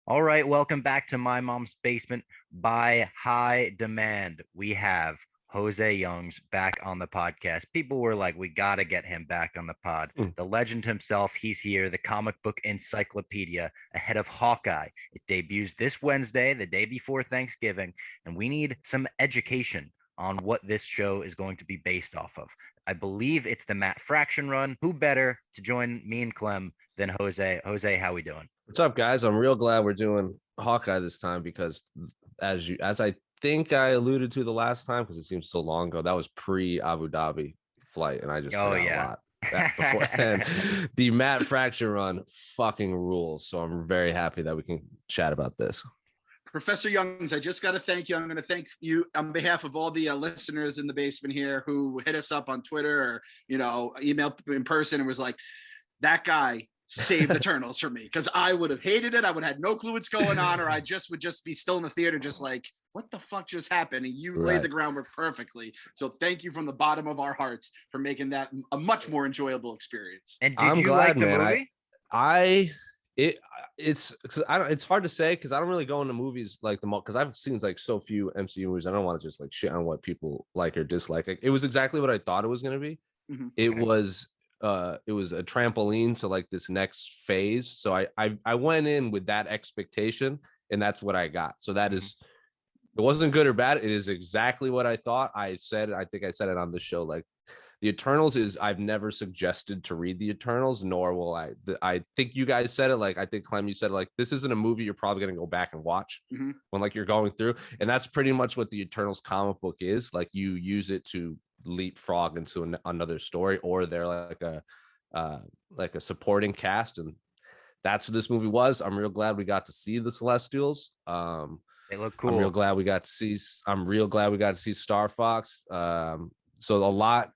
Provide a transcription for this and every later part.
All right, welcome back to My Mom's Basement. By high demand, we have Jose Youngs back on the podcast. People were like, we got to get him back on the pod. Mm. The legend himself, he's here, the comic book encyclopedia ahead of Hawkeye. It debuts this Wednesday, the day before Thanksgiving, and we need some education on what this show is going to be based off of. I believe it's the Matt Fraction run. Who better to join me and Clem than Jose? Jose, how we doing? What's up, guys? I'm real glad we're doing Hawkeye this time because as I think I alluded to the last time, because it seems so long ago, that was pre Abu Dhabi flight, and I just Oh forgot a yeah. lot that before then. The Matt Fraction run fucking rules. So I'm very happy that we can chat about this. Professor Youngs, I just got to thank you. I'm going to thank you on behalf of all the listeners in the basement here who hit us up on Twitter or, email in person and was like, that guy saved Eternals for me, because I would have hated it. I would have had no clue what's going on, or I just would just be still in the theater just like, what the fuck just happened? And you laid the groundwork perfectly. So thank you from the bottom of our hearts for making that a much more enjoyable experience. And did I'm you glad, like the man. movie? It's hard to say because I don't really go into movies like because I've seen like so few MCU movies. I don't want to just like shit on what people like or dislike. Like, it was exactly what I thought it was going to be. Mm-hmm. It was a trampoline to like this next phase. So I went in with that expectation, and that's what I got. So that is, it wasn't good or bad. It is exactly what I thought. I think I said it on the show. Like, the Eternals is, I've never suggested to read the Eternals, nor will I. I think you guys said it. Like, I think Clem, you said it, like, this isn't a movie you're probably going to go back and watch when like you're going through. And that's pretty much what the Eternals comic book is. Like, you use it to leapfrog into another story, or they're like a supporting cast, and that's what this movie was. I'm real glad we got to see the Celestials. They look cool. I'm real glad we got to see Star Fox. So a lot.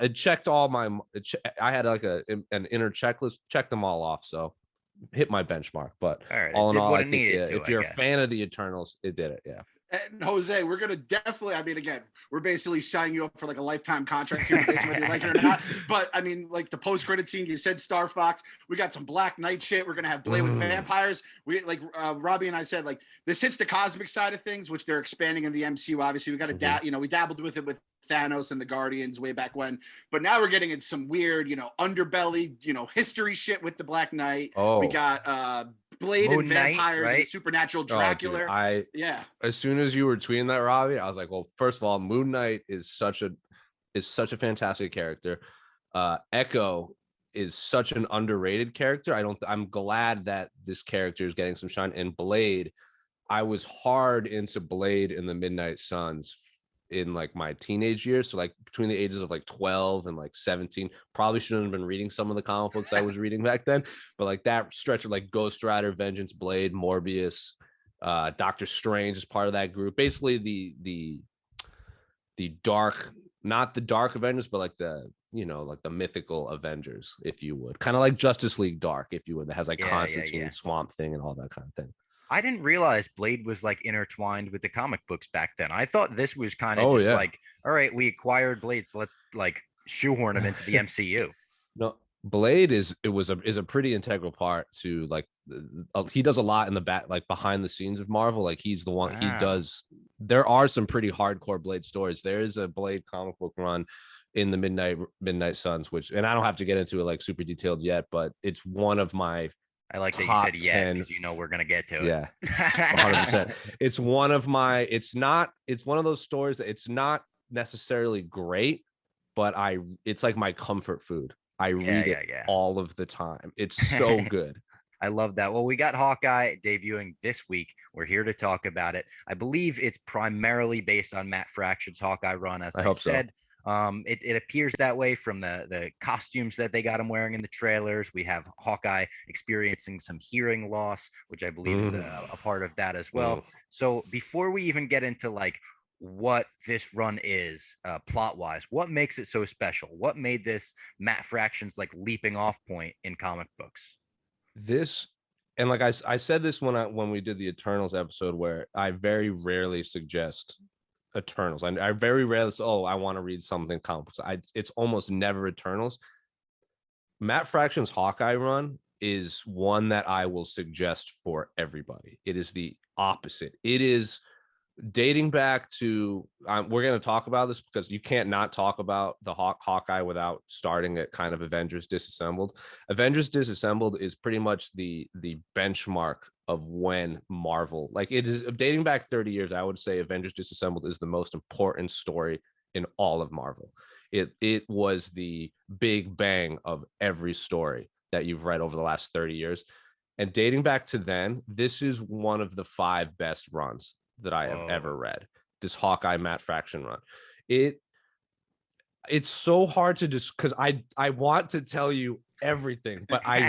It checked all my. I had like an inner checklist, checked them all off. So hit my benchmark. But all in all, I think if you're a fan of the Eternals, it did it. Yeah. And Jose, we're gonna definitely. I mean, again, we're basically signing you up for like a lifetime contract here, whether you like it or not. But I mean, like the post-credit scene, you said Star Fox. We got some Black Knight shit. We're gonna have Blade with vampires. We like Robbie and I said, like, this hits the cosmic side of things, which they're expanding in the MCU. Obviously, we got to we dabbled with it with Thanos and the Guardians way back when, but now we're getting into some weird, underbelly, history shit with the Black Knight. We got Blade Moon and vampires, Knight, right? and supernatural Dracula. As soon as you were tweeting that, Robbie, I was like, well, first of all, Moon Knight is such a fantastic character. Echo is such an underrated character. I'm glad that this character is getting some shine. And Blade, I was hard into Blade in the Midnight Suns in like my teenage years, so like between the ages of like 12 and like 17. Probably shouldn't have been reading some of the comic books I was reading back then, but like that stretch of like Ghost Rider, Vengeance, Blade, Morbius, Doctor Strange is part of that group. Basically the dark, not the dark Avengers, but like the like the mythical Avengers, if you would, kind of like Justice League Dark, if you would, that has like Constantine, Swamp Thing, and all that kind of thing. I didn't realize Blade was like intertwined with the comic books back then. I thought this was kind of like, all right, we acquired Blade, so let's like shoehorn him into the MCU. No, Blade is a pretty integral part to like he does a lot in the back, like behind the scenes of Marvel. Like, he's the one. He does. There are some pretty hardcore Blade stories. There is a Blade comic book run in the Midnight Suns, which, and I don't have to get into it like super detailed yet, but it's one of my. I like that you said yeah, because we're gonna get to it. Yeah, 100%. It's one of my. It's one of those stories that it's not necessarily great, but it's like my comfort food. I read it all of the time. It's so good. I love that. Well, we got Hawkeye debuting this week. We're here to talk about it. I believe it's primarily based on Matt Fraction's Hawkeye run, as I said. So. It appears that way from the costumes that they got him wearing in the trailers. We have Hawkeye experiencing some hearing loss, which I believe is a part of that as well. So before we even get into like what this run is plot wise, what makes it so special? What made this Matt Fraction's like leaping off point in comic books? This, and like I said this when we did the Eternals episode, where I very rarely suggest Eternals. I very rarely say, I want to read something complex. It's almost never Eternals. Matt Fraction's Hawkeye run is one that I will suggest for everybody. It is the opposite. It is dating back to we're going to talk about this because you can't not talk about the Hawkeye without starting at kind of Avengers Disassembled. Avengers Disassembled is pretty much the benchmark of when Marvel, like, it is dating back 30 years. I would say Avengers Disassembled is the most important story in all of Marvel. It was the big bang of every story that you've read over the last 30 years. And dating back to then, this is one of the 5 best runs that I have ever read. This Hawkeye Matt Fraction run. It's so hard to just, because I want to tell you everything, but I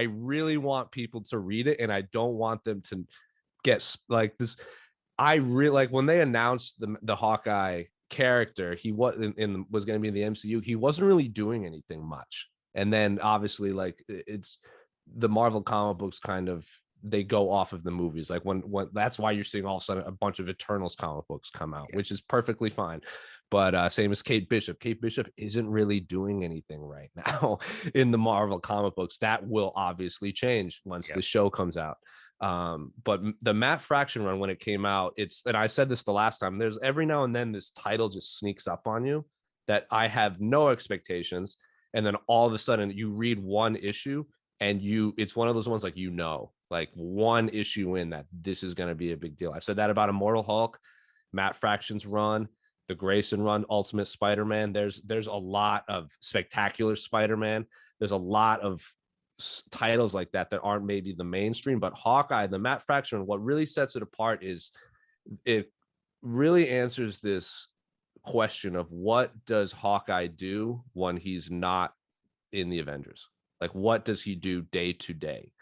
really want people to read it, and I don't want them to get like this. I really like when they announced the Hawkeye character, he was was going to be in the MCU. He wasn't really doing anything much, and then obviously, like, it's the Marvel comic books kind of, they go off of the movies. Like when that's why you're seeing all of a sudden a bunch of Eternals comic books come out, which is perfectly fine. But same as Kate Bishop. Kate Bishop isn't really doing anything right now in the Marvel comic books. That will obviously change once the show comes out. But the Matt Fraction run, when it came out, and I said this the last time, there's every now and then this title just sneaks up on you that I have no expectations. And then all of a sudden you read one issue and it's one of those ones, like, like one issue in that this is going to be a big deal. I've said that about Immortal Hulk, Matt Fraction's run, the Grayson run, Ultimate Spider-Man. There's a lot of Spectacular Spider-Man. There's a lot of titles like that aren't maybe the mainstream, but Hawkeye, the Matt Fraction, what really sets it apart is it really answers this question of what does Hawkeye do when he's not in the Avengers? Like, what does he do day to day?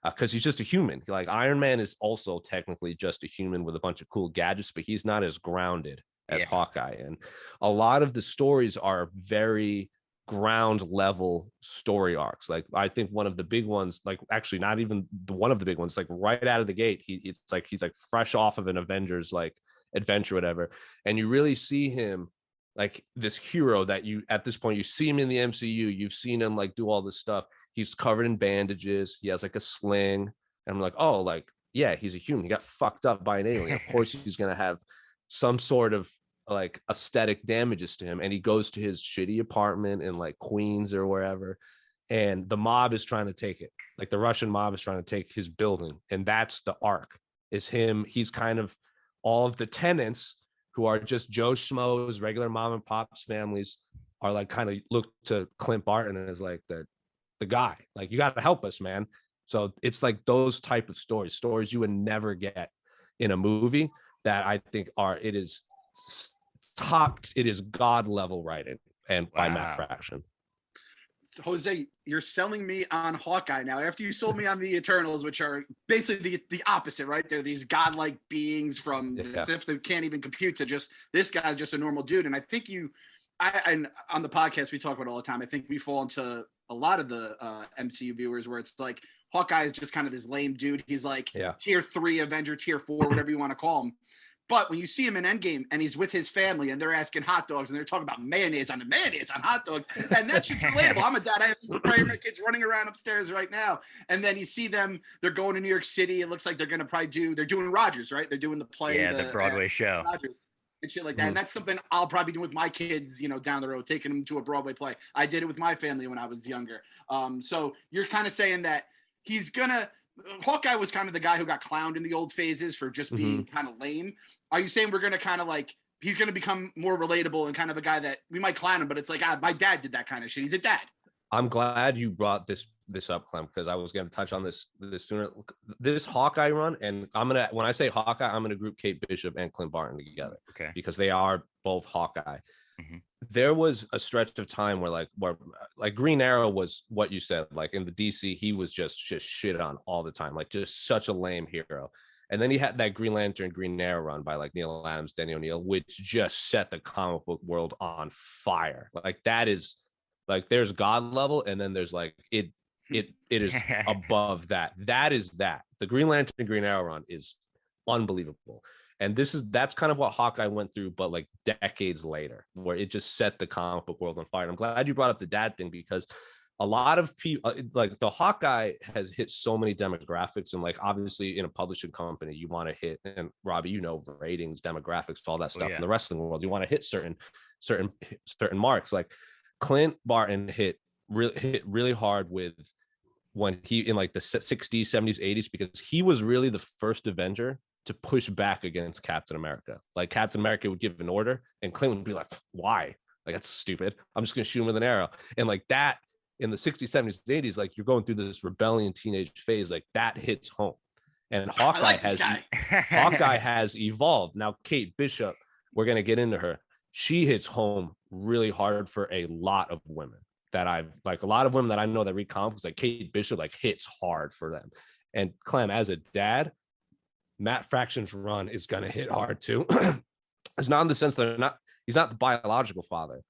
Because he's just a human. Like, Iron Man is also technically just a human with a bunch of cool gadgets, but he's not as grounded as Hawkeye. And a lot of the stories are very ground level story arcs. Like, I think one of the big ones, like, actually not even one of the big ones, like right out of the gate, he's like fresh off of an Avengers like adventure, whatever. And you really see him like this hero that you, at this point, you see him in the MCU, you've seen him like do all this stuff. He's covered in bandages. He has like a sling. And I'm like, oh, like, yeah, he's a human. He got fucked up by an alien. Of course, he's going to have some sort of like aesthetic damages to him. And he goes to his shitty apartment in like Queens or wherever. And the mob is trying to take it. Like, the Russian mob is trying to take his building. And that's the arc, is him. He's kind of all of the tenants who are just Joe Schmoes, regular mom and pops families, are like kind of look to Clint Barton as like the guy, like, you got to help us, man. So it's like those type of stories you would never get in a movie that I think it is God level writing, and by Matt Fraction. Jose, you're selling me on Hawkeye now after you sold me on the Eternals, which are basically the opposite, right? They're these godlike beings from the stuff that can't even compute, to just this guy's just a normal dude. And I think and on the podcast we talk about all the time, I think we fall into a lot of the MCU viewers where it's like Hawkeye is just kind of this lame dude. He's like tier 3 Avenger, tier 4, whatever you want to call him. But when you see him in Endgame and he's with his family and they're asking hot dogs and they're talking about mayonnaise on hot dogs, and that's just relatable. I'm a dad. I have my kids running around upstairs right now. And then you see them, they're going to New York City. It looks like they're going to they're doing Rogers, right? They're doing the play. Yeah, the Broadway show. Rogers and shit like that. And that's something I'll probably do with my kids, down the road, taking them to a Broadway play. I did it with my family when I was younger. So you're kind of saying that Hawkeye was kind of the guy who got clowned in the old phases for just being kind of lame. Are you saying we're going to kind of like, he's going to become more relatable and kind of a guy that we might clown him, but it's like, my dad did that kind of shit. He's a dad. I'm glad you brought this up, Clem, because I was going to touch on this sooner. This Hawkeye run, and when I say Hawkeye, I'm going to group Kate Bishop and Clint Barton together, because they are both Hawkeye. There was a stretch of time where Green Arrow was what you said, like in the DC, he was just shit on all the time, like just such a lame hero. And then he had that Green Lantern, Green Arrow run by like Neil Adams, Denny O'Neil, which just set the comic book world on fire. Like, that is like, there's God level, and then there's like it is above that. That is that. The Green Lantern, Green Arrow run is unbelievable. And that's kind of what Hawkeye went through, but like decades later, where it just set the comic book world on fire. And I'm glad you brought up the dad thing, because a lot of people like the Hawkeye has hit so many demographics, and like obviously in a publishing company you want to hit, and Robbie, you know, ratings, demographics, all that stuff. In the wrestling world you want to hit certain marks. Like Clint Barton hit really hard with when he in like the 60s, 70s, 80s, because he was really the first Avenger to push back against Captain America. Like Captain America would give an order and Clint would be like, why? Like, that's stupid. I'm just gonna shoot him with an arrow. And like that in the 60s, 70s, 80s, like you're going through this rebellion teenage phase, like that hits home. And Hawkeye has evolved. Now, Kate Bishop, we're gonna get into her. She hits home really hard for a lot of women that I've like a lot of women that I know that read comics, like Kate Bishop, like hits hard for them. And Clem, as a dad, Matt Fraction's run is gonna hit hard too. It's not in the sense that he's not the biological father,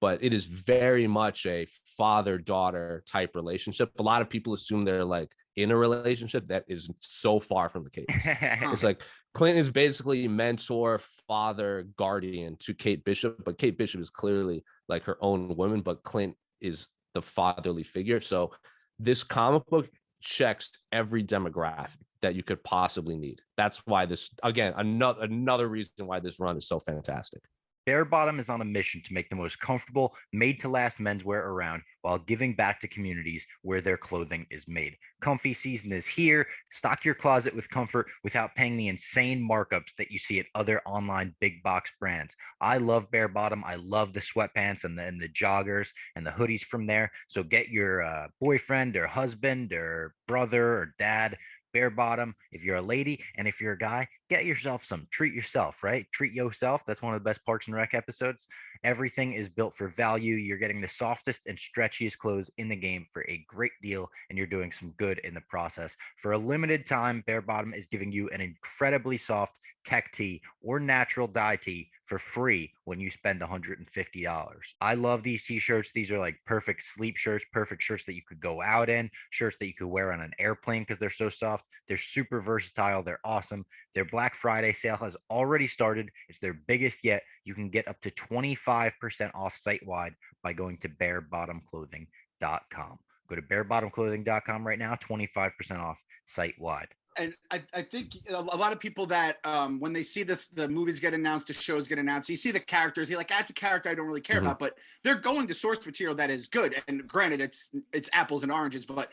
but it is very much a father-daughter type relationship. A lot of people assume they're like in a relationship. That is so far from the case. It's like Clint is basically mentor, father, guardian to Kate Bishop, but Kate Bishop is clearly like her own woman, but Clint is the fatherly figure. So this comic book checks every demographic that you could possibly need. That's why this, again, another reason why this run is so fantastic. Bare Bottom is on a mission to make the most comfortable, made-to-last menswear around while giving back to communities where their clothing is made. Comfy season is here. Stock your closet with comfort without paying the insane markups that you see at other online big box brands. I love Bare Bottom. I love the sweatpants and the joggers and the hoodies from there. So get your boyfriend or husband or brother or dad Bare Bottom if you're a lady, and if you're a guy, get yourself some. Treat yourself, right? Treat yourself. That's one of the best Parks and Rec episodes. Everything is built for value. You're getting the softest and stretchiest clothes in the game for a great deal, and you're doing some good in the process. For a limited time, Bare Bottom is giving you an incredibly soft tech tee or natural dye tee for free when you spend $150. I love these t-shirts. These are like perfect sleep shirts, perfect shirts that you could go out in, shirts that you could wear on an airplane because they're so soft. They're super versatile. They're awesome. Their Black Friday sale has already started. It's their biggest yet. You can get up to 25% off site-wide by going to barebottomclothing.com. Go to barebottomclothing.com right now, 25% off site-wide. And I think a lot of people that when they see the movies get announced, the shows get announced, you see the characters, you're like, that's a character I don't really care about, but they're going to source material that is good. And granted, it's apples and oranges, but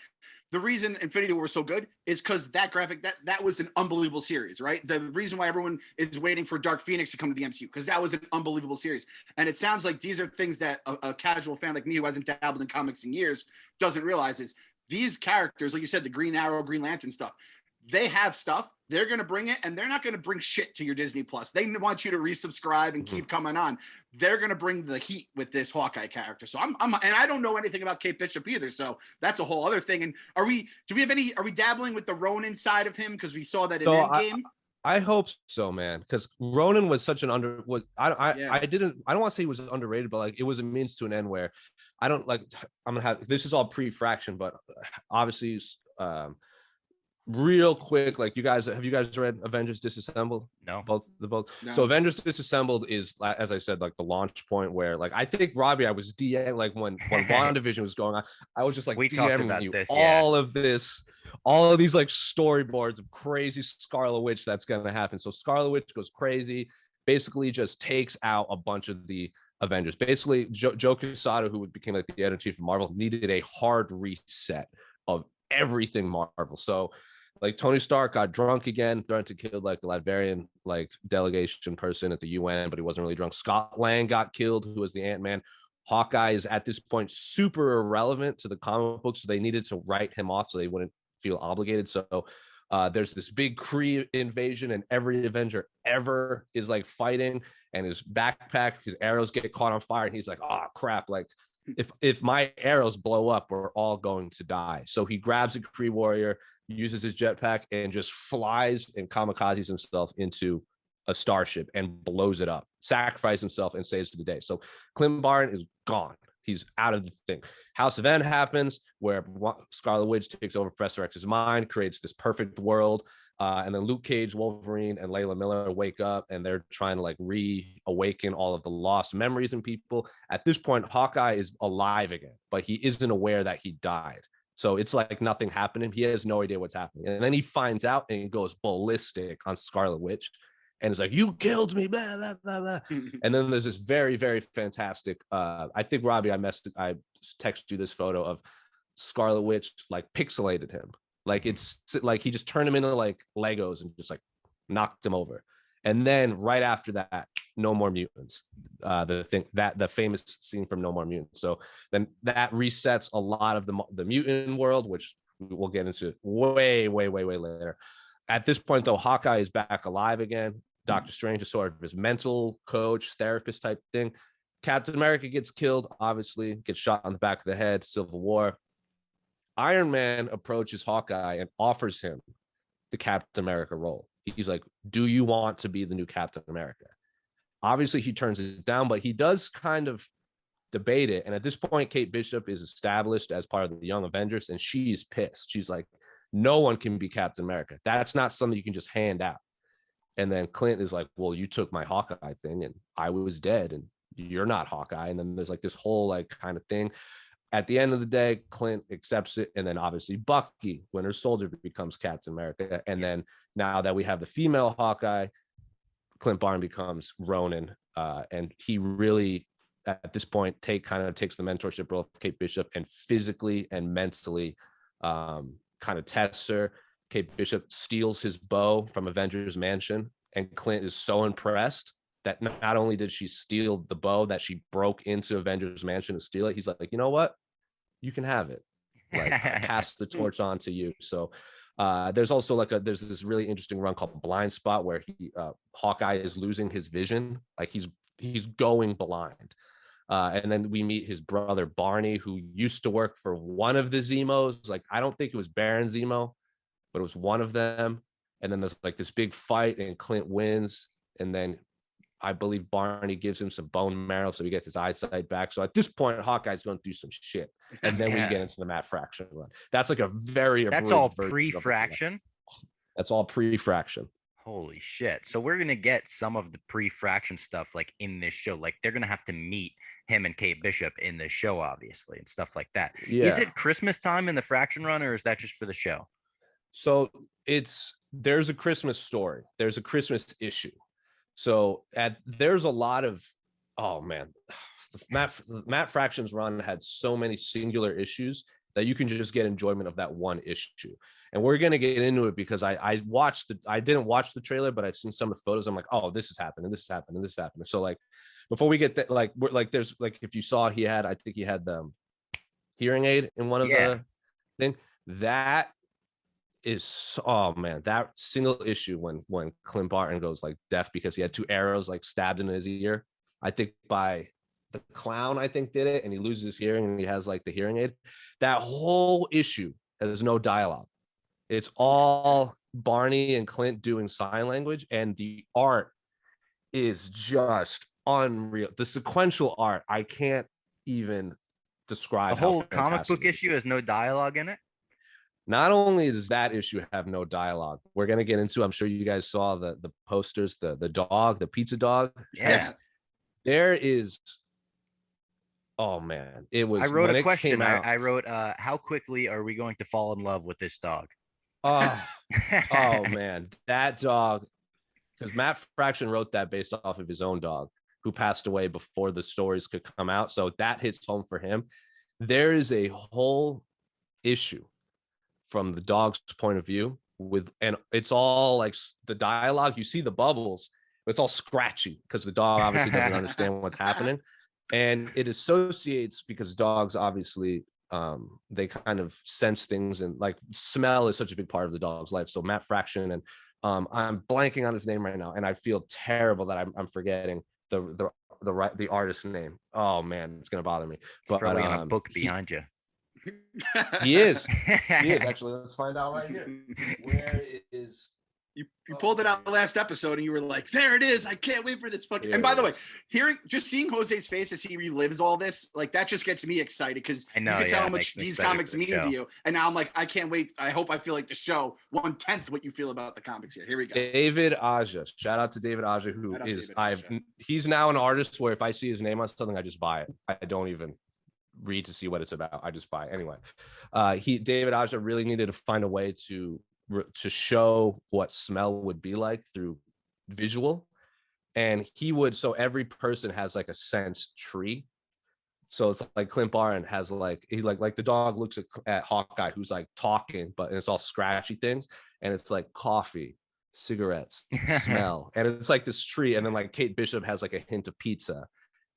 the reason Infinity War was so good is because that graphic, that was an unbelievable series, right? The reason why everyone is waiting for Dark Phoenix to come to the MCU, because that was an unbelievable series. And it sounds like these are things that a casual fan like me who hasn't dabbled in comics in years doesn't realize is these characters, like you said, the Green Arrow, Green Lantern stuff, they have stuff. They're going to bring it, and they're not going to bring shit to your Disney Plus. They want you to resubscribe and keep coming on. They're going to bring the heat with this Hawkeye character. So and I don't know anything about Kate Bishop either. So that's a whole other thing. And are we dabbling with the Ronin side of him? Because we saw that in Endgame. I hope so, man. Because Ronin was such an I don't want to say he was underrated, but like it was a means to an end where I don't like. I'm gonna have this is all pre-fraction, but obviously. Real quick, like have you guys read Avengers Disassembled? No. Both. No. So Avengers Disassembled is, as I said, like the launch point where, like, I think Robbie, I was DMing like when WandaVision was going on, I was just like DMing you all of these like storyboards of crazy Scarlet Witch that's gonna happen. So Scarlet Witch goes crazy, basically just takes out a bunch of the Avengers. Basically, Joe Quesada, who became like the editor-in-chief of Marvel, needed a hard reset of everything Marvel. So like Tony Stark got drunk again, threatened to kill like the Latvian like delegation person at the UN, but he wasn't really drunk. Scott Lang got killed, who was the Ant-Man. Hawkeye is at this point super irrelevant to the comic books, so they needed to write him off so they wouldn't feel obligated. So there's this big Kree invasion, and every Avenger ever is like fighting, and his backpack, his arrows get caught on fire, and he's like, oh crap, like if my arrows blow up, we're all going to die. So he grabs a Kree warrior, uses his jetpack, and just flies and kamikazes himself into a starship and blows it up, sacrifices himself, and saves the day. So Clint Barton is gone. He's out of the thing. House of N happens, where Scarlet Witch takes over Professor X's mind, creates this perfect world And then Luke Cage, Wolverine, and Layla Miller wake up, and they're trying to like reawaken all of the lost memories in people. At this point, Hawkeye is alive again, but he isn't aware that he died. So it's like nothing happening. He has no idea what's happening. And then he finds out and he goes ballistic on Scarlet Witch. And it's like, you killed me, blah, blah, blah, blah. And then there's this very, very fantastic, I think, Robbie, I texted you this photo of Scarlet Witch, like pixelated him. Like it's like he just turned him into like Legos and just like knocked him over. And then right after that, No More Mutants, the famous scene from No More Mutants. So then that resets a lot of the mutant world, which we'll get into way later. At this point, though, Hawkeye is back alive again. Doctor Strange is sort of his mental coach, therapist type thing. Captain America gets killed, obviously, gets shot on the back of the head, Civil War. Iron Man approaches Hawkeye and offers him the Captain America role. He's like, do you want to be the new Captain America? Obviously, he turns it down, but he does kind of debate it. And at this point, Kate Bishop is established as part of the Young Avengers, and she's pissed. She's like, no one can be Captain America. That's not something you can just hand out. And then Clint is like, well, you took my Hawkeye thing, and I was dead, and you're not Hawkeye. And then there's like this whole like kind of thing. At the end of the day, Clint accepts it. And then obviously Bucky, Winter Soldier, becomes Captain America. And then now that we have the female Hawkeye, Clint Barton becomes Ronin. And he really, at this point, takes the mentorship role of Kate Bishop and physically and mentally kind of tests her. Kate Bishop steals his bow from Avengers Mansion. And Clint is so impressed that not only did she steal the bow, that she broke into Avengers Mansion to steal it. He's like, you know what? You can have it. Like, pass the torch on to you. So there's also there's this really interesting run called Blind Spot where Hawkeye is losing his vision. Like he's going blind. And then we meet his brother Barney, who used to work for one of the Zemos. Like, I don't think it was Baron Zemo, but it was one of them. And then there's like this big fight and Clint wins. And then I believe Barney gives him some bone marrow, so he gets his eyesight back. So at this point, Hawkeye's going through some shit. And then we get into the Matt Fraction run. That's like that's all pre-Fraction? That's all pre-Fraction. Holy shit. So we're going to get some of the pre-Fraction stuff like in this show. Like they're going to have to meet him and Kate Bishop in this show, obviously, and stuff like that. Yeah. Is it Christmas time in the Fraction run, or is that just for the show? So there's a Christmas story. There's a Christmas issue. So there's a lot of, oh man, Matt Fraction's run had so many singular issues that you can just get enjoyment of that one issue. And we're going to get into it because I didn't watch the trailer, but I've seen some of the photos. I'm like, oh, this is happening. This is happening. This is happening. So like, before we get that, like, we're like, there's like, if you saw, I think he had the hearing aid in one of the thing that is, oh man, that single issue when Clint Barton goes like deaf because he had 2 arrows like stabbed in his ear, I think by the Clown, I think did it, and he loses his hearing and he has like the hearing aid. That whole issue has no dialogue. It's all Barney and Clint doing sign language, and the art is just unreal. The sequential art, I can't even describe. The whole comic book issue has no dialogue in it. Not only does that issue have no dialogue, we're going to get into, I'm sure you guys saw the posters, the dog, the pizza dog. Yeah. There is, oh man, it was. I wrote a question. I wrote, how quickly are we going to fall in love with this dog? Oh man, that dog, because Matt Fraction wrote that based off of his own dog who passed away before the stories could come out. So that hits home for him. There is a whole issue from the dog's point of view and it's all like the dialogue, you see the bubbles, but it's all scratchy because the dog obviously doesn't understand what's happening. And it associates, because dogs obviously they kind of sense things, and like smell is such a big part of the dog's life. So Matt Fraction, and I'm blanking on his name right now, and I feel terrible that I'm forgetting the artist's name. Oh man, it's gonna bother me. But probably on a book behind you. He is actually. Let's find out right here. Where is you pulled it out last episode, and you were like, "There it is! I can't wait for this fucking." And by the way, seeing Jose's face as he relives all this, like that just gets me excited because you can tell how much these comics mean to you. And now I'm like, I can't wait. I hope I feel like the show 1/10 what you feel about the comics here. Here we go. David Aja, shout out to David Aja, who is he's now an artist where if I see his name on something, I just buy it. I don't even read to see what it's about. I just buy it anyway. David Aja really needed to find a way to show what smell would be like through visual, and so every person has like a sense tree. So it's like Clint Barton has like the dog looks at Hawkeye who's like talking, but it's all scratchy things, and it's like coffee, cigarettes, smell, and it's like this tree. And then like Kate Bishop has like a hint of pizza,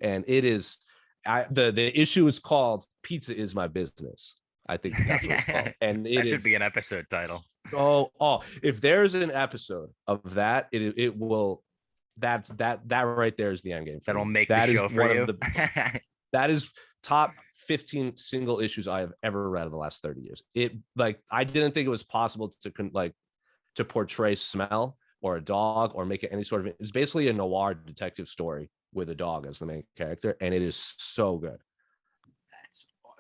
and it is the issue is called "Pizza Is My Business." I think that's what it's called, and that should be an episode title. Oh! If there's an episode of that, it will. That right there is the end game. That'll make the show for you. That is top 15 single issues I have ever read in the last 30 years. It like I didn't think it was possible to portray smell or a dog or make it any sort of. It's basically a noir detective story with a dog as the main character, and it is so good.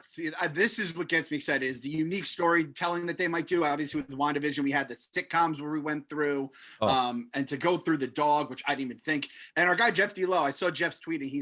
See, this is what gets me excited is the unique storytelling that they might do. Obviously, with WandaVision, we had the sitcoms where we went through, and to go through the dog, which I didn't even think. And our guy Jeff D'Lo, I saw Jeff's tweet, and he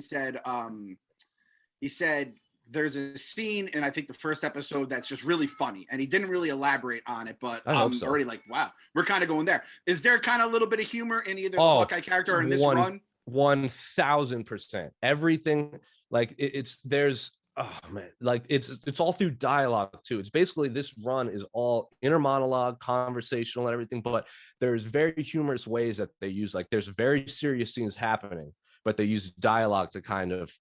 said there's a scene in I think the first episode that's just really funny, and he didn't really elaborate on it, but I'm already like, wow, we're kind of going there. Is there kind of a little bit of humor in either the Hawkeye character or in this run? 1000%. Everything like there's. Oh man, like it's all through dialogue too. It's basically this run is all inner monologue, conversational and everything, but there's very humorous ways that they use, like there's very serious scenes happening, but they use dialogue to kind of,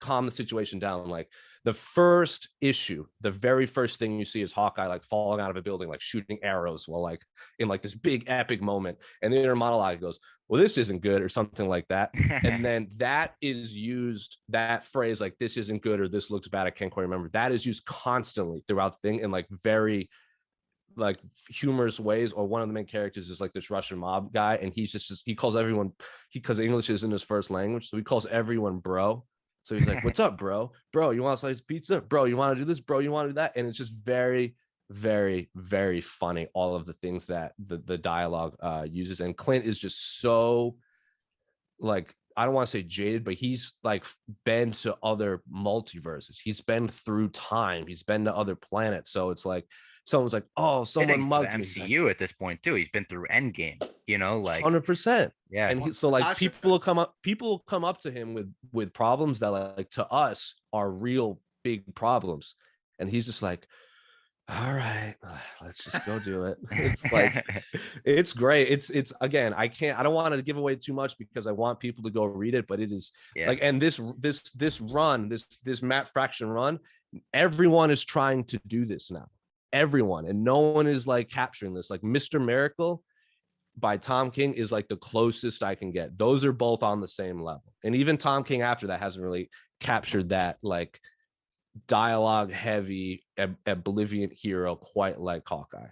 calm the situation down. Like the first issue, the very first thing you see is Hawkeye like falling out of a building, like shooting arrows while like in like this big epic moment. And the inner monologue goes, well, this isn't good or something like that. And then that is used, that phrase, like this isn't good or this looks bad, I can't quite remember. That is used constantly throughout the thing in like very like humorous ways. Or one of the main characters is like this Russian mob guy. And he's just he calls everyone, because English isn't his first language. So he calls everyone bro. So he's like, what's up, bro? Bro, you want a slice of pizza? Bro, you want to do this? Bro, you want to do that? And it's just very, very, very funny. All of the things that the dialogue uses. And Clint is just so like, I don't want to say jaded, but he's like been to other multiverses. He's been through time. He's been to other planets. So it's like, someone's like, oh, someone mugged me. MCU at this point too. He's been through Endgame, like 100%. Yeah. And so like people will come up to him with problems that like to us are real big problems. And he's just like, all right, let's just go do it. It's like, it's great. It's again, I don't want to give away too much because I want people to go read it, but it is like, and this run, this Matt Fraction run, everyone is trying to do this now. Everyone, and no one is like capturing this. Like Mr. Miracle by Tom King is like the closest I can get. Those are both on the same level, and even Tom King after that hasn't really captured that like dialogue heavy oblivion hero quite like Hawkeye.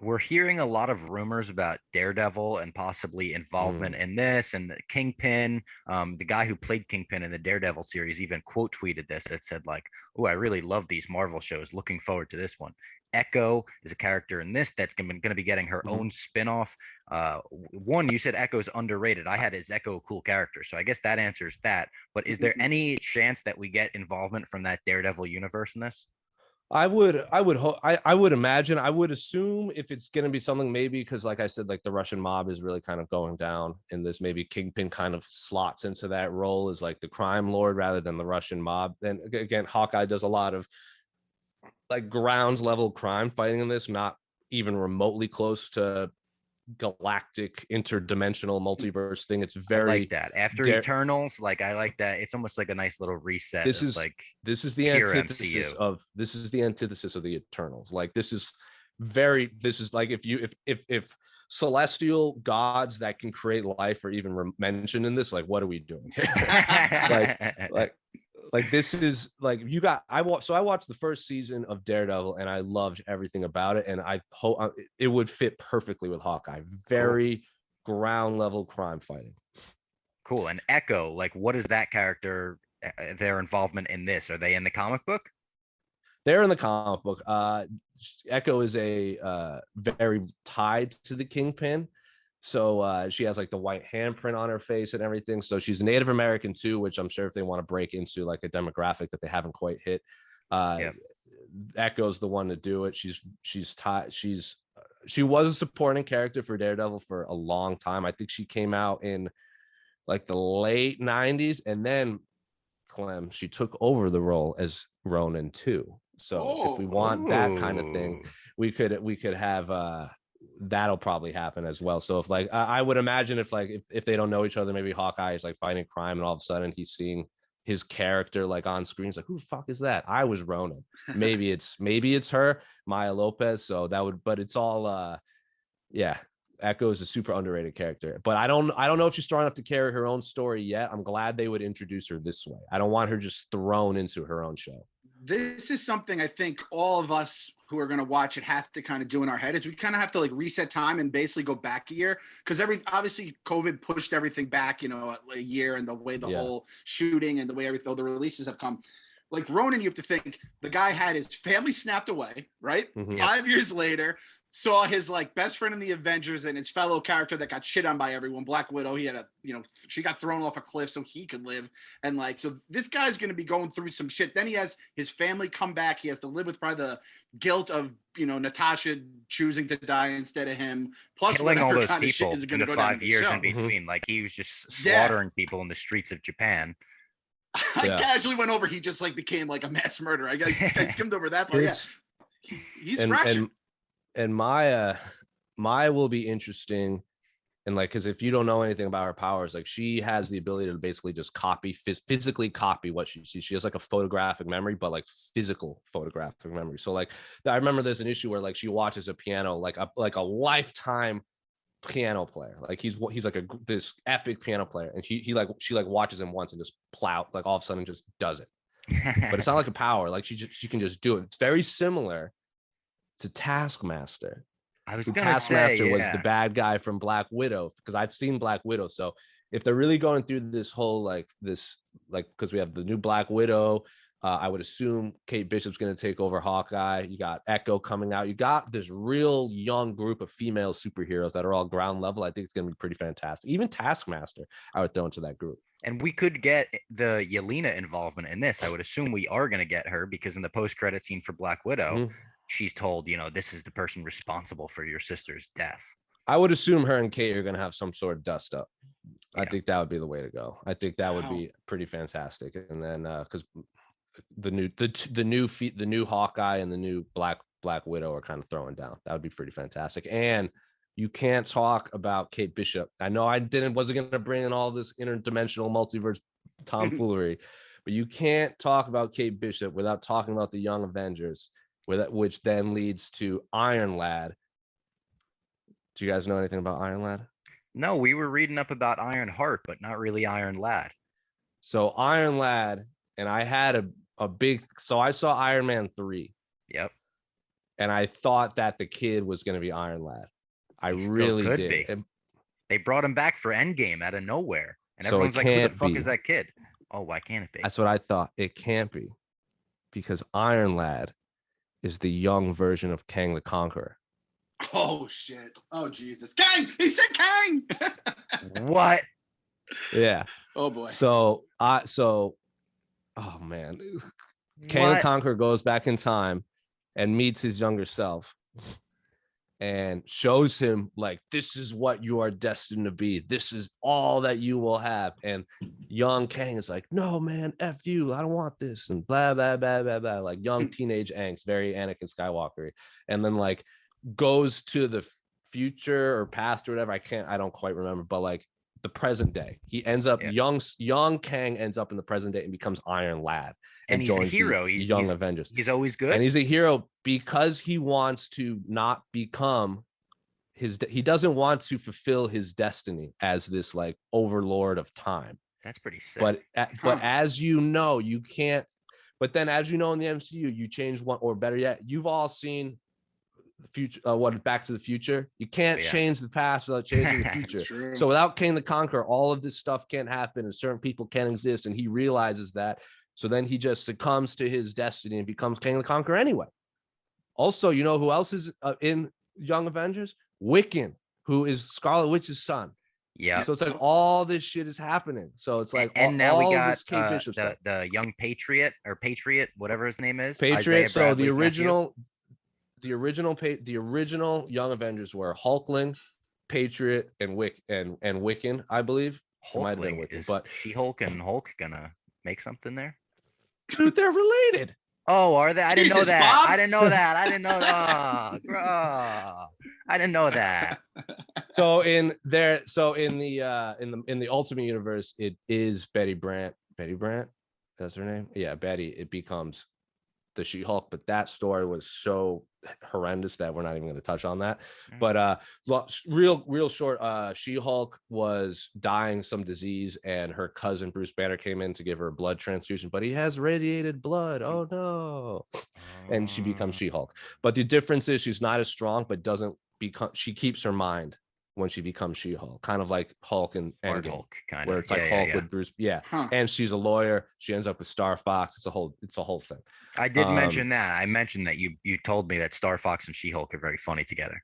We're hearing a lot of rumors about Daredevil and possibly involvement in this, and the Kingpin. The guy who played Kingpin in the Daredevil series even quote tweeted this that said like, oh, I really love these Marvel shows. Looking forward to this one. Echo is a character in this that's going to be getting her own spin-off. One, you said Echo's underrated. I had his Echo a cool character, so I guess that answers that. But is there any chance that we get involvement from that Daredevil universe in this? I would imagine, I would assume if it's going to be something, maybe because like I said, like the Russian mob is really kind of going down in this, maybe Kingpin kind of slots into that role as like the crime lord rather than the Russian mob. Then again, Hawkeye does a lot of like grounds level crime fighting in this, not even remotely close to galactic interdimensional multiverse thing. It's very I like that after Eternals. Like I like that. It's almost like a nice little reset. This is the antithesis MCU. of the Eternals. Like this is like if celestial gods that can create life are even mentioned in this, like what are we doing here? Like this is like I watched the first season of Daredevil and I loved everything about it, and I hope it would fit perfectly with Hawkeye. Very ground level crime fighting. Cool. And Echo, like, what is that character? Their involvement in this? Are they in the comic book? They're in the comic book. Echo is very tied to the Kingpin. So she has like the white handprint on her face and everything. So she's Native American too, which I'm sure if they want to break into like a demographic that they haven't quite hit, Echo's the one to do it. She was a supporting character for Daredevil for a long time. I think she came out in like the late 90s, and then Clem, she took over the role as Ronin too. So if we want that kind of thing, we could have that'll probably happen as well. So if like I would imagine if they don't know each other, maybe Hawkeye is like fighting crime and all of a sudden he's seeing his character like on screen. He's like, who the fuck is that? I was Ronin. Maybe it's her, Maya Lopez. So that would, but it's all Echo is a super underrated character, but I don't know if she's strong enough to carry her own story yet. I'm glad they would introduce her this way. I don't want her just thrown into her own show. This is something I think all of us who are going to watch it have to kind of do in our head, is we kind of have to like reset time and basically go back a year, because obviously COVID pushed everything back, a year, and the way the whole shooting and the way the releases have come. Like Ronin, you have to think the guy had his family snapped away, right? Mm-hmm. 5 years later, saw his like best friend in the Avengers and his fellow character that got shit on by everyone, Black Widow. He had she got thrown off a cliff so he could live. And like, so this guy's going to be going through some shit. Then he has his family come back. He has to live with probably the guilt of, Natasha choosing to die instead of him. Plus killing all those kind of people is going in to the go 5 years show. in between. Mm-hmm. Like he was just slaughtering people in the streets of Japan. I casually went over. He just like became like a mass murderer. I skimmed over that part. He's fresh. And Maya will be interesting, and like, because if you don't know anything about her powers, like she has the ability to basically just physically copy what she sees. She has like a photographic memory, but like physical photographic memory. So like, I remember there's an issue where like she watches a piano, like a lifetime piano player. Like he's like this epic piano player, and she watches him once and just plow, like all of a sudden just does it. But it's not like a power. Like she can just do it. It's very similar to Taskmaster. Taskmaster was the bad guy from Black Widow, because I've seen Black Widow. So if they're really going through this whole because we have the new Black Widow, I would assume Kate Bishop's going to take over Hawkeye. You got Echo coming out. You got this real young group of female superheroes that are all ground level. I think it's going to be pretty fantastic. Even Taskmaster, I would throw into that group. And we could get the Yelena involvement in this. I would assume we are going to get her, because in the post-credit scene for Black Widow, she's told, this is the person responsible for your sister's death. I would assume her and Kate are going to have some sort of dust up. Yeah. I think that would be the way to go. I think that would be pretty fantastic. And then because the new Hawkeye and the new Black Widow are kind of throwing down. That would be pretty fantastic. And you can't talk about Kate Bishop. I know I wasn't going to bring in all this interdimensional multiverse tomfoolery, but you can't talk about Kate Bishop without talking about the Young Avengers, which then leads to Iron Lad. Do you guys know anything about Iron Lad? No, we were reading up about Iron Heart, but not really Iron Lad. So Iron Lad, and I had so I saw Iron Man 3. Yep. And I thought that the kid was going to be Iron Lad. I really did. They brought him back for Endgame out of nowhere. And everyone's like, who the fuck is that kid? Oh, why can't it be? That's what I thought. It can't be. Because Iron Lad is the young version of Kang the Conqueror. Oh, shit. Oh, Jesus. Kang! He said Kang! What? Yeah. Oh, boy. So, oh, man. Kang the Conqueror goes back in time and meets his younger self and shows him, like, this is what you are destined to be. This is all that you will have. And young Kang is like, no, man, F you. I don't want this. And blah, blah, blah, blah, blah. Like young teenage angst, very Anakin Skywalker. And then, like, goes to the future or past or whatever. I don't quite remember, but like the present day, he ends up young Kang ends up in the present day and becomes Iron Lad and he's joins a hero. the Young Avengers. He's always good, and he's a hero because he wants to not become he doesn't want to fulfill his destiny as this like overlord of time. That's pretty sick. But as you know, you can't. But then, as you know, in the MCU, you change one, or better yet, you've all seen the future. Back to the Future. You can't change the past without changing the future. So without Kang the Conqueror, all of this stuff can't happen, and certain people can't exist. And he realizes that. So then he just succumbs to his destiny and becomes Kang the Conqueror anyway. Also, you know who else is in Young Avengers? Wiccan, who is Scarlet Witch's son. Yeah. So it's like all this shit is happening. So it's like and now we got the young Patriot, whatever his name is. Patriot. So the original Young Avengers were Hulkling, Patriot, and Wiccan, I believe. Might have been Wiccan, but She-Hulk and Hulk gonna make something there. Dude, they're related. Oh, are they? I didn't know that. Bob. I didn't know that. I didn't know that. I didn't know that. So in the Ultimate Universe, it is Betty Brant. Betty Brant, that's her name. Yeah, Betty. It becomes the She-Hulk, but that story was so horrendous that we're not even going to touch on that. But real short, She-Hulk was dying some disease, and her cousin Bruce Banner came in to give her a blood transfusion, but he has radiated blood. Oh no. And she becomes She-Hulk. But the difference is she's not as strong, but she keeps her mind when she becomes She-Hulk, kind of like Hulk and Endgame, where it's like Hulk with Bruce. And she's a lawyer. She ends up with Star Fox. It's a whole thing. I did mention that. I mentioned that you told me that Star Fox and She-Hulk are very funny together.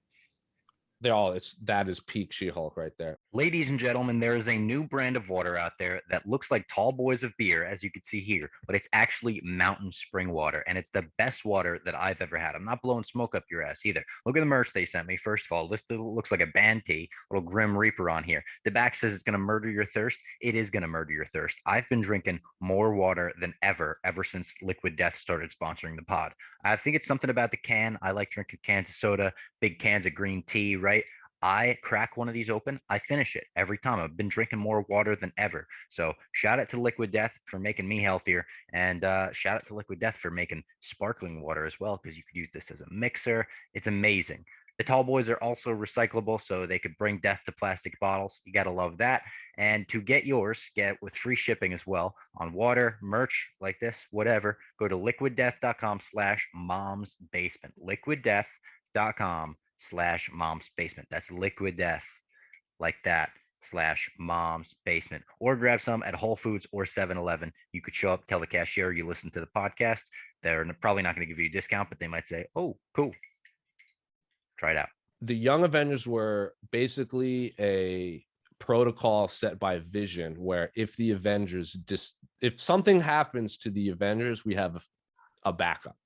That is peak She-Hulk right there. Ladies and gentlemen, there is a new brand of water out there that looks like Tall Boys of Beer, as you can see here, but it's actually mountain spring water, and it's the best water that I've ever had. I'm not blowing smoke up your ass either. Look at the merch they sent me. First of all, this looks like a band tee, little Grim Reaper on here. The back says it's going to murder your thirst. It is going to murder your thirst. I've been drinking more water than ever since Liquid Death started sponsoring the pod. I think it's something about the can. I like drinking cans of soda, big cans of green tea, right? I crack one of these open, I finish it every time. I've been drinking more water than ever. So shout out to Liquid Death for making me healthier, and shout out to Liquid Death for making sparkling water as well, because you could use this as a mixer. It's amazing. The Tall Boys are also recyclable, so they could bring death to plastic bottles. You got to love that. And to get yours, get it with free shipping as well on water, merch like this, whatever. Go to liquiddeath.com/momsbasement. liquiddeath.com/momsbasement. That's Liquid Death, like that, /momsbasement. Or grab some at Whole Foods or 7-Eleven. You could show up, tell the cashier you listen to the podcast. They're probably not going to give you a discount, but they might say, "Oh, cool. Try it out." The Young Avengers were basically a protocol set by Vision, where if the Avengers if something happens to the Avengers, we have a backup.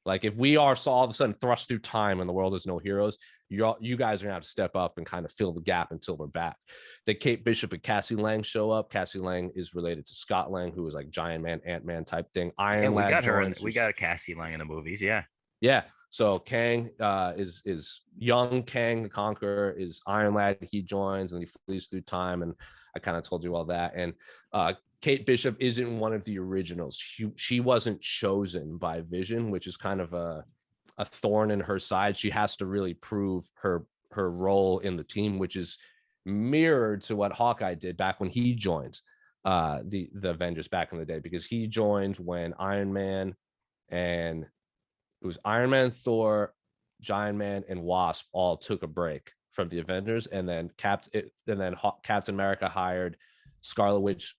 Like if we are all of a sudden thrust through time and the world has no heroes, you guys are gonna have to step up and kind of fill the gap until we're back. The Kate Bishop and Cassie Lang show up. Cassie Lang is related to Scott Lang, who was like Giant Man, Ant-Man type thing. Iron Lad. We got a Cassie Lang in the movies. Yeah. So Kang is young Kang the Conqueror is Iron Lad. He joins and he flees through time, and I kind of told you all that. And Kate Bishop isn't one of the originals. She wasn't chosen by Vision, which is kind of a thorn in her side. She has to really prove her role in the team, which is mirrored to what Hawkeye did back when he joined the Avengers back in the day, because he joined when Iron Man and it was Iron Man, Thor, Giant Man, and Wasp all took a break from the Avengers, and then Captain America hired Scarlet Witch,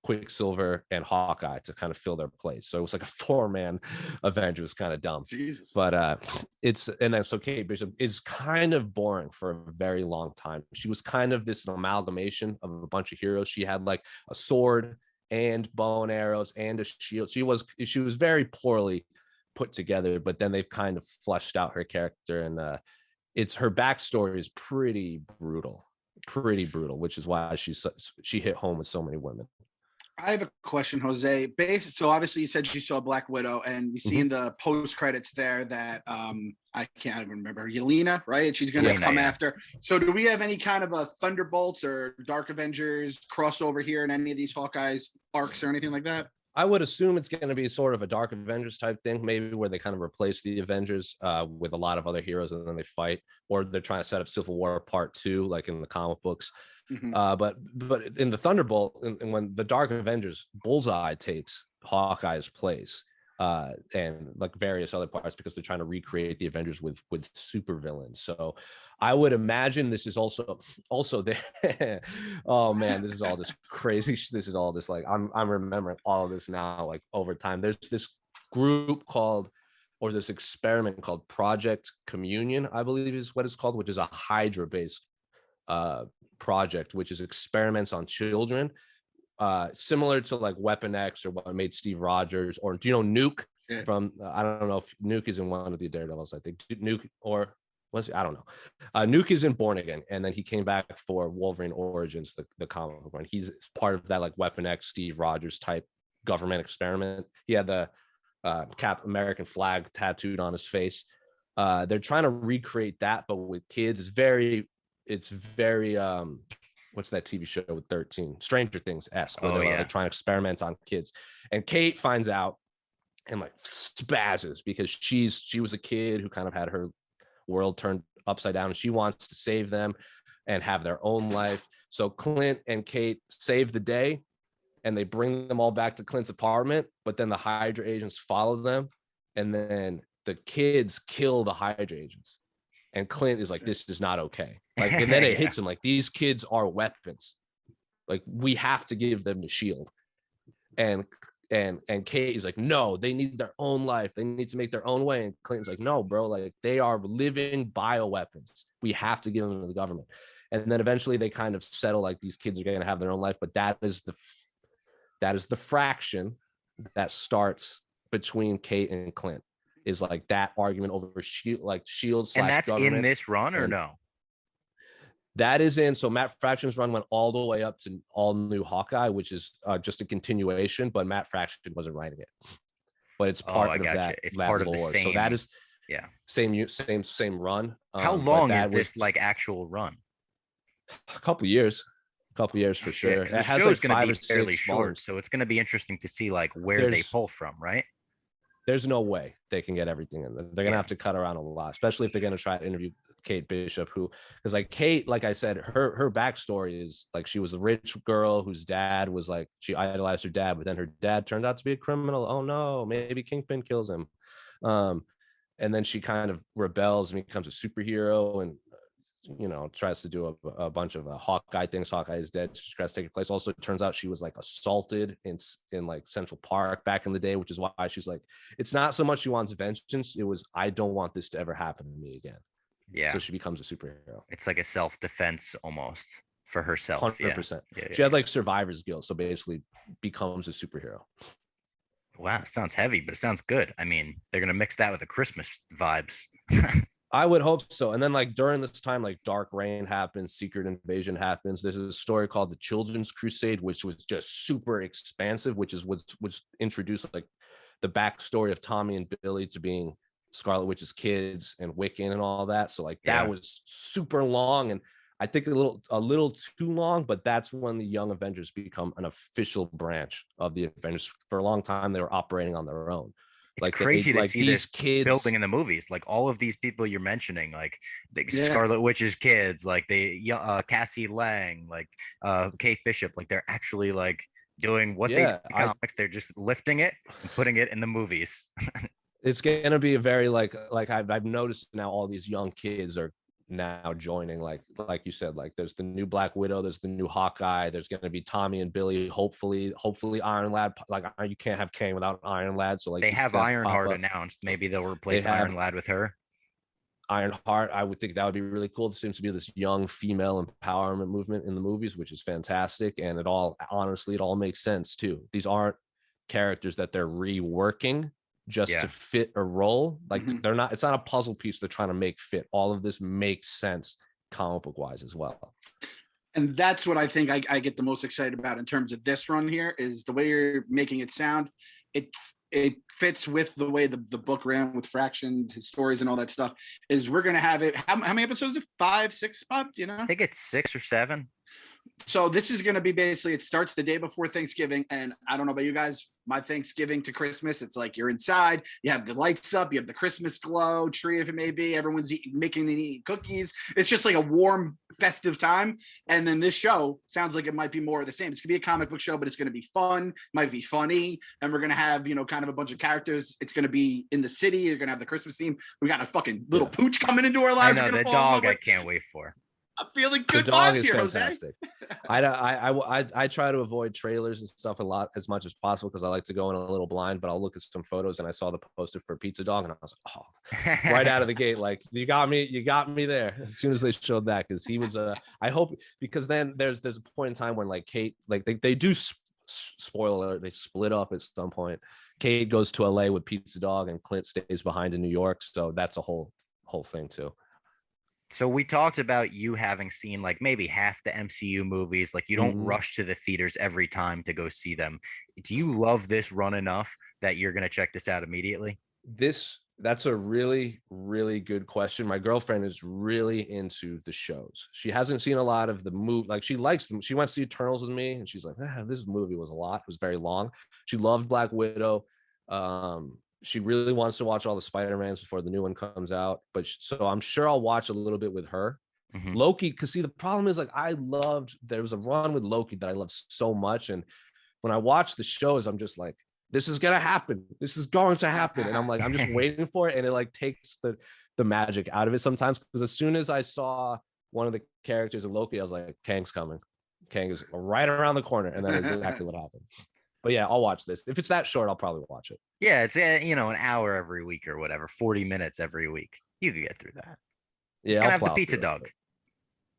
Quicksilver, and Hawkeye to kind of fill their place. So it was like a 4-man Avengers. It was kind of dumb. Jesus. But so Kate Bishop is kind of boring for a very long time. She was kind of this amalgamation of a bunch of heroes. She had like a sword and bow and arrows and a shield. She was very poorly put together, but then they've kind of fleshed out her character, and her backstory is pretty brutal, which is why she hit home with so many women. I have a question, Jose. So obviously you said you saw Black Widow, and we see in the post credits there that I can't even remember, Yelena, right? She's going to come after. So do we have any kind of a Thunderbolts or Dark Avengers crossover here in any of these Hawkeye's arcs or anything like that? I would assume it's going to be sort of a Dark Avengers type thing, maybe where they kind of replace the Avengers with a lot of other heroes and then they fight, or they're trying to set up Civil War Part 2, like in the comic books. But in the Thunderbolt, and when the Dark Avengers, Bullseye takes Hawkeye's place, and like various other parts, because they're trying to recreate the Avengers with supervillains. So I would imagine this is also the oh man, this is all just crazy. This is all just like I'm remembering all of this now, like over time. There's this group called, or this experiment called Project Communion, I believe is what it's called, which is a Hydra based project, which is experiments on children, similar to like Weapon X or what made Steve Rogers, or do you know Nuke from I don't know if Nuke is in one of the Daredevils, I think Nuke, or was he? I don't know. Nuke is in Born Again, and then he came back for Wolverine Origins, the comic book, and he's part of that like Weapon X Steve Rogers type government experiment. He had the American flag tattooed on his face. They're trying to recreate that, but with kids. It's very what's that TV show with 13? Stranger Things-esque, where they're like trying to experiment on kids. And Kate finds out and like spazzes because she was a kid who kind of had her world turned upside down, and she wants to save them and have their own life. So Clint and Kate save the day, and they bring them all back to Clint's apartment, but then the Hydra agents follow them, and then the kids kill the Hydra agents. And Clint is like, this is not okay. Like, and then it hits him like, these kids are weapons. Like, we have to give them the shield. And Kate is like, no, they need their own life. They need to make their own way. And Clinton's like, no, bro, like they are living bioweapons. We have to give them to the government. And then eventually they kind of settle like these kids are going to have their own life. But that is the fraction that starts between Kate and Clint, is like that argument over shield. And that's in this run or no? That is in. So Matt Fraction's run went all the way up to All New Hawkeye, which is just a continuation, but Matt Fraction wasn't writing it. But it's part of that. It's part of the same. So that is same run. How long is this like actual run? A couple years for sure. It has like 5 or 6 fairly short, so it's going to be interesting to see like where they pull from, right? There's no way they can get everything in. They're going to have to cut around a lot, especially if they're going to try to interview Kate Bishop, because like Kate, like I said, her backstory is like she was a rich girl whose dad was like, she idolized her dad, but then her dad turned out to be a criminal. Oh no, maybe Kingpin kills him. And then she kind of rebels and becomes a superhero, and tries to do a bunch of Hawkeye things. Hawkeye is dead. She tries to take her place. Also, it turns out she was like assaulted in like Central Park back in the day, which is why she's like, it's not so much she wants vengeance. It was, I don't want this to ever happen to me again. Yeah. So she becomes a superhero. It's like a self-defense almost for herself. 100%. She had like survivor's guilt. So basically becomes a superhero. Wow. Sounds heavy, but it sounds good. I mean, they're going to mix that with the Christmas vibes. I would hope so. And then like during this time, like Dark Reign happens, Secret Invasion happens. There's a story called The Children's Crusade, which was just super expansive, which is was introduced like the backstory of Tommy and Billy to being Scarlet Witch's kids and Wiccan and all that. So like that was super long, and I think a little too long, but that's when the Young Avengers become an official branch of the Avengers. For a long time, they were operating on their own. It's like crazy to see these kids building in the movies, like all of these people you're mentioning, like the Scarlet Witch's kids, like the Cassie Lang, like Kate Bishop, like they're actually like doing what they do in the comics. They're just lifting it and putting it in the movies. It's gonna be a very like I've noticed now all these young kids are now joining, like you said, like there's the new Black Widow, there's the new Hawkeye, there's going to be Tommy and Billy, hopefully Iron Lad. Like you can't have Kane without Iron Lad, so like they have Ironheart announced. Maybe they'll replace Iron Lad with her. Ironheart, I would think that would be really cool. There seems to be this young female empowerment movement in the movies, which is fantastic, and it all makes sense too. These aren't characters that they're reworking just to fit a role. Like they're not, it's not a puzzle piece they're trying to make fit. All of this makes sense comic book wise as well. And that's what I think I get the most excited about in terms of this run here, is the way you're making it sound. It fits with the way the book ran with Fraction, his stories and all that stuff. Is we're going to have it. How many episodes? 5, 6, Bob? Do you know? I think it's 6 or 7. So this is going to be basically, it starts the day before Thanksgiving. And I don't know about you guys, my Thanksgiving to Christmas, it's like you're inside, you have the lights up, you have the Christmas glow tree, if it may be, everyone's making and eating cookies. It's just like a warm, festive time. And then this show sounds like it might be more of the same. It's going to be a comic book show, but it's going to be fun, might be funny. And we're going to have, you know, kind of a bunch of characters. It's going to be in the city. You're going to have the Christmas theme. We got a fucking little pooch coming into our lives. I know, the dog I can't wait for. I'm feeling good the dog vibes is here, fantastic. Jose. I try to avoid trailers and stuff as much as possible because I like to go in a little blind, but I'll look at some photos and I saw the poster for Pizza Dog and I was like, oh, right out of the gate, like you got me there as soon as they showed that, because he was I hope, because then there's a point in time when like Kate, like they do spoiler alert, they split up at some point. Kate goes to LA with Pizza Dog and Clint stays behind in New York, so that's a whole thing too. So we talked about you having seen like maybe half the MCU movies. Like you don't rush to the theaters every time to go see them. Do you love this run enough that you're going to check this out immediately? That's a really, really good question. My girlfriend is really into the shows. She hasn't seen a lot of the movie. Like she likes them. She went to see Eternals with me and she's like, this movie was a lot. It was very long. She loved Black Widow. She really wants to watch all the Spider-Mans before the new one comes out, so I'm sure I'll watch a little bit with her. Loki, because see, the problem is like there was a run with Loki that I loved so much, and when I watch the shows, I'm just like, this is gonna happen. This is going to happen, and I'm like, I'm just waiting for it, and it like takes the magic out of it sometimes. Because as soon as I saw one of the characters of Loki, I was like, Kang's coming. Kang is right around the corner, and then exactly what happened. But yeah, I'll watch this. If it's that short, I'll probably watch it. Yeah, it's an hour every week or whatever, 40 minutes every week. You could get through that. Yeah, I'll have the Pizza Dog.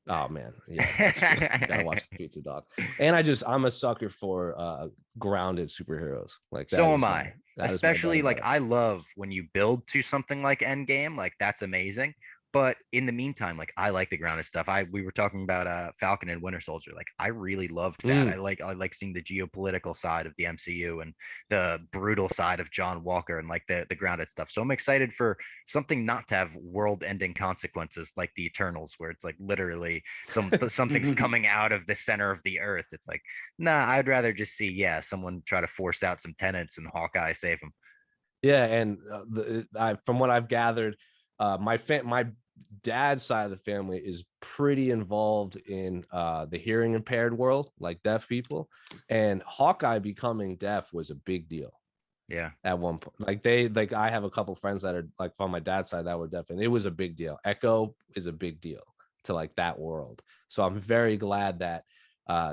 Oh man, yeah, gotta watch the Pizza Dog. And I'm a sucker for grounded superheroes. Like that. So am I. Especially like I love when you build to something like Endgame. Like that's amazing. But in the meantime, like I like the grounded stuff. We were talking about Falcon and Winter Soldier. Like I really loved that. I like seeing the geopolitical side of the MCU and the brutal side of John Walker and like the grounded stuff. So I'm excited for something not to have world-ending consequences like the Eternals, where it's like literally something's coming out of the center of the earth. It's like, nah, I'd rather just see someone try to force out some tenants and Hawkeye save them. Yeah, and from what I've gathered, my dad's side of the family is pretty involved in the hearing impaired world, like deaf people, and Hawkeye becoming deaf was a big deal. Yeah, at one point, I have a couple friends that are like on my dad's side that were deaf, and it was a big deal. Echo is a big deal to like that world. So I'm very glad that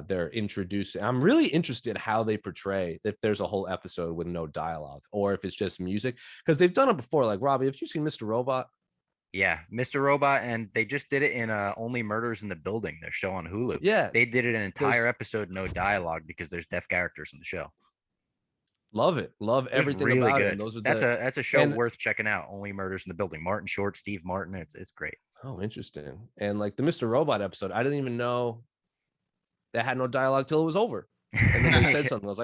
they're introducing. I'm really interested how they portray, if there's a whole episode with no dialogue or if it's just music, because they've done it before. Like, Robbie, have you seen Mr. Robot? Yeah, Mr. Robot, and they just did it in Only Murders in the Building, their show on Hulu. Yeah, they did it an entire episode, no dialogue, because there's deaf characters in the show. Love it. Love everything really about good. It. That's a show worth checking out. Only Murders in the Building. Martin Short, Steve Martin. It's great. Oh, interesting. And like the Mr. Robot episode, I didn't even know that had no dialogue till it was over. And then they said something. I was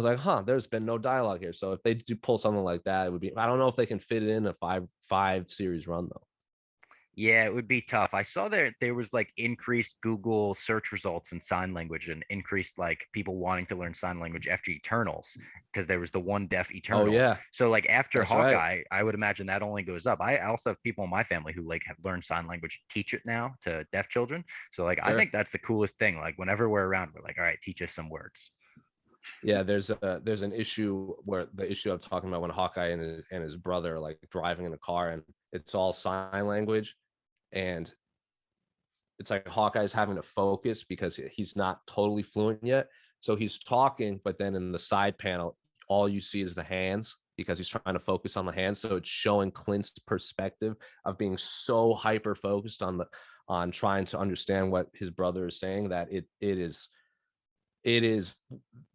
like, there's been no dialogue here. So if they do pull something like that, it would be, I don't know if they can fit it in a five series run though. Yeah, it would be tough. I saw there was like increased Google search results in sign language and increased like people wanting to learn sign language after Eternals, because there was the one deaf Eternal. Oh yeah. So like after That's Hawkeye, right. I would imagine that only goes up. I also have people in my family who like have learned sign language, teach it now to deaf children. So like I think that's the coolest thing. Like whenever we're around, we're like, all right, teach us some words. Yeah, there's an issue where the issue I'm talking about when Hawkeye and his brother are like driving in a car and it's all sign language, and it's like Hawkeye's having to focus because he's not totally fluent yet. So he's talking, but then in the side panel, all you see is the hands because he's trying to focus on the hands. So it's showing Clint's perspective of being so hyper focused on trying to understand what his brother is saying that it is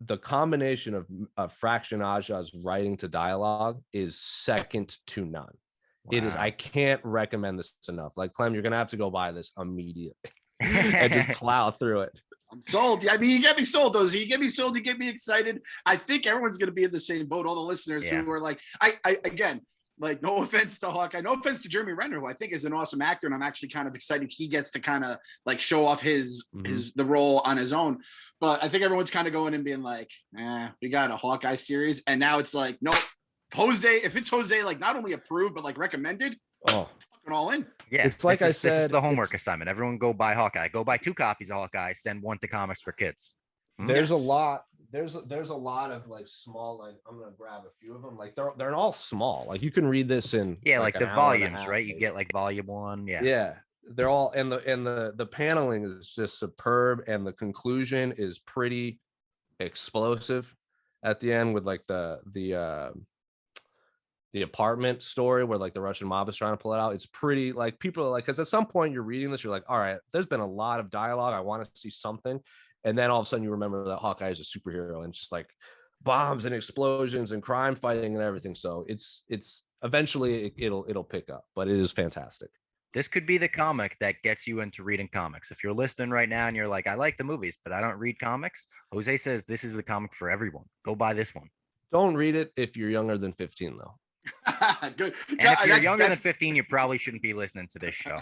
the combination of Fraction Aja's writing to dialogue is second to none. Wow. It is. I can't recommend this enough. Like, Clem, you're gonna have to go buy this immediately and just plow through it. I'm sold. I mean, you get me sold, Ozzy. You get me sold. You get me excited. I think everyone's gonna be in the same boat. All the listeners who are like, I again, Like, no offense to Hawkeye, no offense to Jeremy Renner, who I think is an awesome actor, and I'm actually kind of excited he gets to kind of like show off the role on his own. But I think everyone's kind of going and being like, we got a Hawkeye series, and now it's like, nope, Jose. If it's Jose, like not only approved but like recommended, fucking all in. Yeah, it's like this said, is the homework assignment. Everyone go buy Hawkeye. Go buy 2 copies of Hawkeye. Send 1 to Comics for Kids. There's a lot. There's a lot of like small, like I'm gonna grab a few of them. Like they're all small. Like you can read this in like the volumes, right? You get like volume 1. Yeah. They're all and the paneling is just superb, and the conclusion is pretty explosive at the end with like the apartment story where like the Russian mob is trying to pull it out. It's pretty like people are like, because at some point you're reading this, you're like, all right, there's been a lot of dialogue. I want to see something. And then all of a sudden you remember that Hawkeye is a superhero and just like bombs and explosions and crime fighting and everything. So it's eventually it'll pick up, but it is fantastic. This could be the comic that gets you into reading comics. If you're listening right now and you're like, I like the movies, but I don't read comics, Jose says this is the comic for everyone. Go buy this one. Don't read it if you're younger than 15, though. Good. And if you're younger than 15, you probably shouldn't be listening to this show.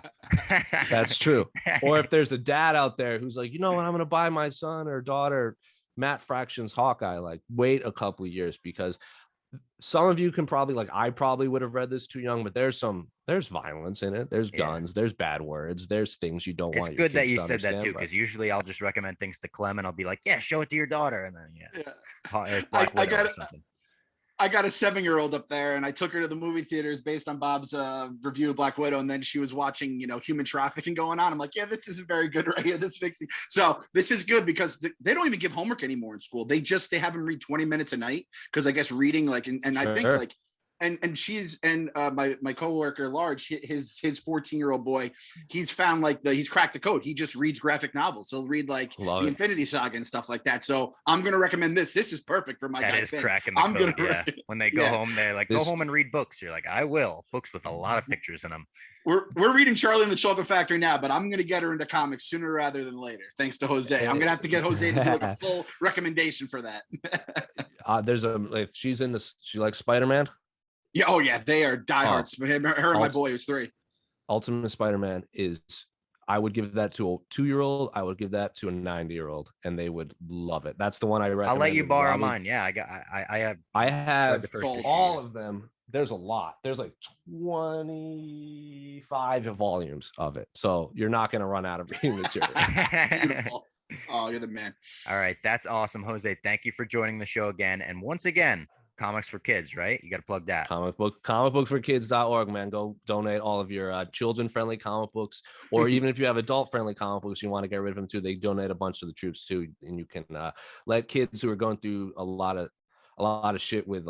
That's true. Or if there's a dad out there who's like, you know what, I'm going to buy my son or daughter Matt Fraction's Hawkeye, like wait a couple of years, because some of you can probably, like I probably would have read this too young, but there's violence in it. There's guns, there's bad words, there's things you don't want. It's good that you said that too, because usually I'll just recommend things to Clem and I'll be like, yeah, show it to your daughter. And then I got a 7-year-old up there, and I took her to the movie theaters based on Bob's review of Black Widow, and then she was watching, human trafficking going on. I'm like, yeah, this isn't very good right here. This fixing. So this is good because they don't even give homework anymore in school. They have them read 20 minutes a night because I guess reading and I think like. And she's my coworker Large, his 14-year-old boy, he's found he's cracked the code. He just reads graphic novels. He'll read the Infinity Saga and stuff like that. So I'm gonna recommend this. This is perfect for my guy. That is cracking the code. Yeah. When they go home, they're like, go home and read books. You're like, I will. Books with a lot of pictures in them. We're reading Charlie and the Chocolate Factory now, but I'm gonna get her into comics sooner rather than later. Thanks to Jose. I'm gonna have to get Jose to do a full recommendation for that. There's if she's in this, she likes Spider-Man. Yeah, oh yeah, they are diehards. Her and my boy who's 3. Ultimate Spider-Man is, I would give that to a 2-year-old. I would give that to a 90-year-old, and they would love it. That's the one I recommend. I'll let you borrow mine. Yeah, I have all of them. There's a lot. There's like 25 volumes of it, so you're not going to run out of reading material. Beautiful. Oh, you're the man. All right, that's awesome, Jose. Thank you for joining the show again, and once again. Comics for Kids, right? You got to plug that. Comicbooksforkids.org, man. Go donate all of your children-friendly comic books, or even if you have adult-friendly comic books, you want to get rid of them too. They donate a bunch to the troops too, and you can let kids who are going through a lot of shit with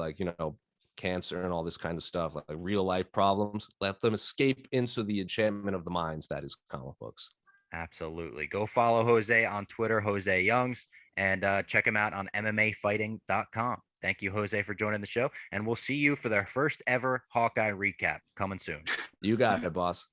cancer and all this kind of stuff, like real life problems. Let them escape into the enchantment of the minds that is comic books. Absolutely. Go follow Jose on Twitter, Jose Youngs, and check him out on MMAfighting.com. Thank you, Jose, for joining the show, and we'll see you for their first ever Hawkeye recap coming soon. You got it, boss.